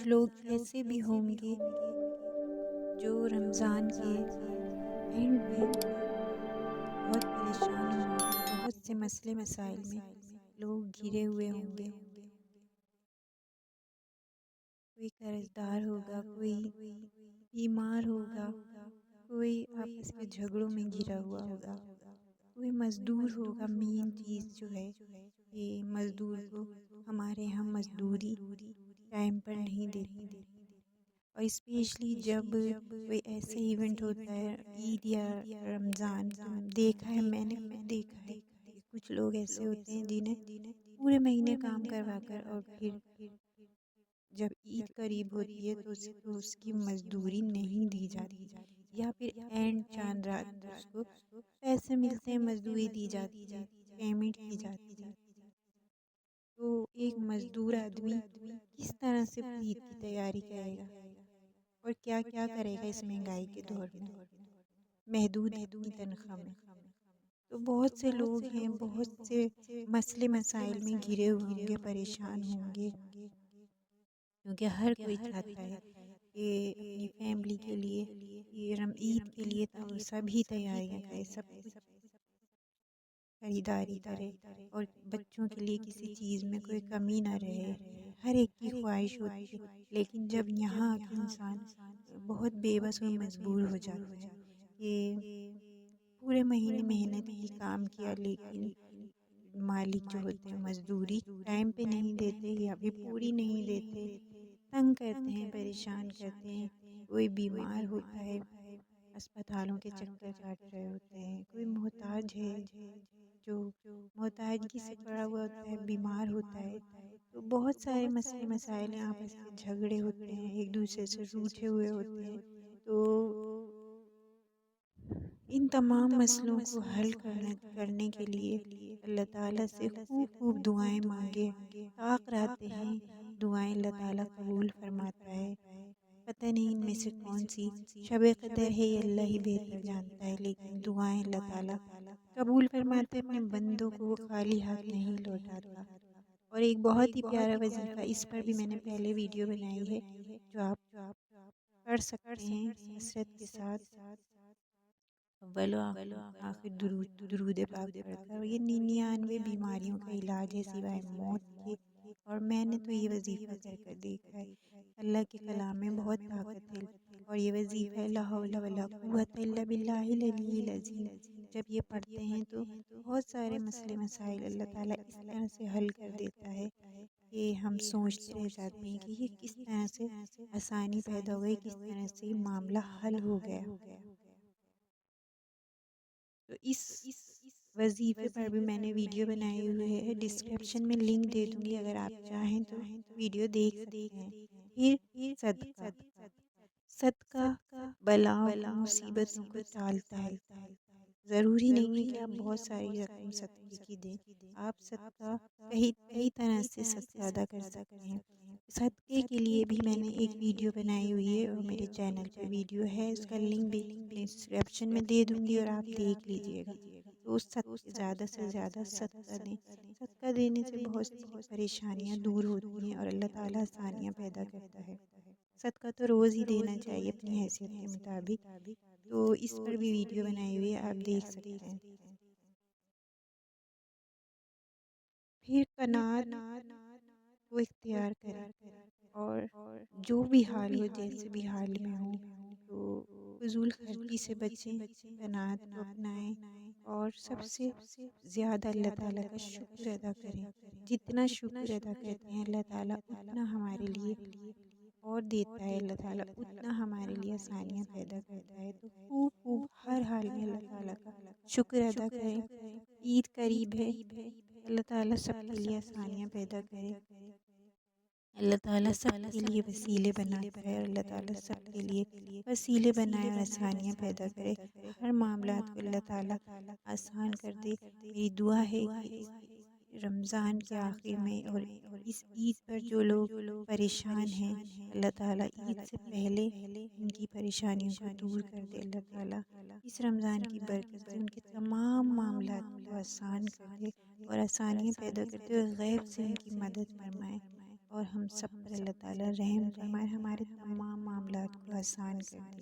لوگ ایسے بھی ہوں گے جو رمضان کے اینڈ میں بہت پریشان ہوں گے، بہت سے مسئلے مسائل میں لوگ گھرے ہوئے ہوں گے۔ کوئی قرض دار ہوگا، کوئی بیمار ہوگا، کوئی آپس کے جھگڑوں میں گھرا ہوا ہوگا، کوئی مزدور ہوگا۔ مین چیز جو ہے کہ مزدور کو ہمارے یہاں مزدوری ٹائم پر نہیں دیتے، اور اسپیشلی جب کوئی ایسا ایونٹ ہوتا ہے عید یا رمضان، تو دیکھا ہے، میں نے خود دیکھا ہے کہ کچھ لوگ ایسے ہوتے ہیں جنہیں پورے مہینے کام کروا کر اور پھر جب عید قریب ہوتی ہے تو اس کی مزدوری نہیں دی جاتی، یا پھر اینڈ چاند رات اس کو پیسے ملتے ہیں، مزدوری دی جاتی ہے، پیمنٹ کی جاتی ہے۔ تو ایک مزدور آدمی کس طرح سے عید کی تیاری کرے گا اور کیا کیا کرے گا اس مہنگائی کے دور میں، محدود اپنی تنخواہ میں؟ تو بہت سے لوگ ہیں، بہت سے مسئلے مسائل میں گھرے ہوئے ہوں گے، پریشان ہوں گے، کیونکہ ہر کوئی چاہتا ہے کہ اپنی فیملی کے لیے یہ عید کے لیے تو سبھی تیاریاں کرے، سب کچھ خریداری کرے، اور بچوں کے لیے کسی چیز میں کوئی کمی نہ رہے، ہر ایک کی خواہش ہوتی ہے۔ لیکن جب یہاں آ کے انسان بہت بے بس اور مجبور ہو جاتا ہے کہ پورے مہینے محنت کی، کام کیا، لیکن مالک جو ہوتے ہیں مزدوری ٹائم پہ نہیں دیتے یا بھی پوری نہیں دیتے، تنگ کرتے ہیں، پریشان کرتے ہیں۔ کوئی بیمار ہوتا ہے، اسپتالوں کے چکر کاٹ رہے ہوتے ہیں، کوئی محتاج ہے جو محتاجگی سے پڑا ہوا ہوتا ہے، بیمار ہوتا ہے، تو بہت سارے مسئلے مسائل ہیں، آپس کے جھگڑے ہوتے ہیں، ایک دوسرے سے روٹھے ہوئے ہوتے ہیں۔ تو ان تمام مسئلوں کو حل کرنے کے لیے اللہ تعالیٰ سے خوب خوب دعائیں مانگے، طاق رہتے ہیں، دعائیں اللہ تعالیٰ قبول فرماتا ہے۔ پتہ نہیں ان میں سے کون سی شب قدر ہے، یہ اللہ ہی بہتر جانتا ہے، لیکن دعائیں اللہ تعالیٰ قبول فرماتے، اپنے بندوں کو وہ خالی ہاتھ نہیں لوٹاتا۔ اور ایک بہت ہی پیارا وظیفہ، اس پر بھی میں نے پہلے ویڈیو بنائی ہے، جو آپ پڑھ سکتے ہیں کثرت کے ساتھ، اول و آخر درود پاک پڑھ کر۔ یہ 99 بیماریوں کا علاج ہے سوائے موت کے، اور میں نے تو یہ وظیفہ کر کر دیکھا ہے۔ اللہ کے کلام میں بہت طاقت ہے، اور یہ وظیفہ لا حول ولا قوت الا باللہ العلی العظیم، جب یہ پڑھتے ہیں تو بہت سارے مسئلے مسائل اللہ تعالیٰ اس طرح سے حل کر دیتا ہے کہ ہم سوچتے رہ جاتے ہیں کہ یہ کس طرح سے آسانی پیدا ہو گئی، کس طرح سے یہ معاملہ حل ہو گیا۔ تو اس وظیفے پر بھی میں نے ویڈیو بنائی ہوئی ہے، ڈسکرپشن میں لنک دے دوں گی، اگر آپ چاہیں تو ویڈیو دیکھ سکتے ہیں۔ پھر صدقہ، صدقہ بلا مصیبتوں کو ٹالتا ہے۔ ضروری نہیں ہے کہ آپ بہت ساری رقم صدقے کی دیں، آپ صدقہ کئی طرح سے صدقہ ادا کر سکتے ہیں۔ صدقے کے لیے بھی میں نے ایک ویڈیو بنائی ہوئی ہے، اور میرے چینل پہ ویڈیو ہے، اس کا لنک بھی ڈسکرپشن میں دے دوں گی، اور آپ دیکھ لیجئے گا۔ تو زیادہ سے زیادہ صدقہ دیں، صدقہ دینے سے بہت سی پریشانیاں دور ہوتی ہیں، اور اللہ تعالیٰ آسانیاں پیدا کرتا ہے۔ صدقہ تو روز ہی دینا چاہیے اپنی حیثیت کے مطابق، تو اس پر بھی ویڈیو بنائی ہوئی ہے، آپ دیکھ سکتے ہیں۔ پھر قناعت کو اختیار کریں، اور جو بھی حال ہو، جیسے بھی حال میں ہو، تو فضول خرچی سے بچیں، قناعت کو اپنائیں، اور سب سے زیادہ اللہ تعالیٰ کا شکر ادا کریں۔ جتنا شکر ادا کرتے ہیں اللہ تعالیٰ اتنا ہمارے لیے اور دیتا ہے، اللہ تعالیٰ اتنا ہمارے لیے آسانیاں پیدا کرتا ہے۔ تو خوب خوب ہر حال میں اللہ تعالیٰ کا شکر ادا کریں۔ عید قریب ہے، اللہ تعالیٰ سب کے لیے آسانیاں پیدا کرے، اللہ تعالیٰ سب کے لیے وسیلے بناتا ہے، اور اللہ تعالیٰ سب کے لیے وسیلے بنائے اور آسانیاں پیدا کرے، ہر معاملات کو اللہ تعالیٰ آسان کر دے۔ میری دعا ہے کہ اس رمضان کے آخر میں اور اس عید پر جو لوگ پریشان ہیں، اللہ تعالیٰ عید سے پہلے ان کی پریشانیوں کو دور کر دے، اللہ تعالیٰ اس رمضان کی برکت سے ان کے تمام معاملات کو آسان کر دے، اور آسانیاں پیدا کرتے ہوئے غیب سے ان کی مدد فرمائے، اور ہم سب پر اللہ تعالیٰ رحم فرمائے، ہمارے تمام معاملات کو آسان کر دے۔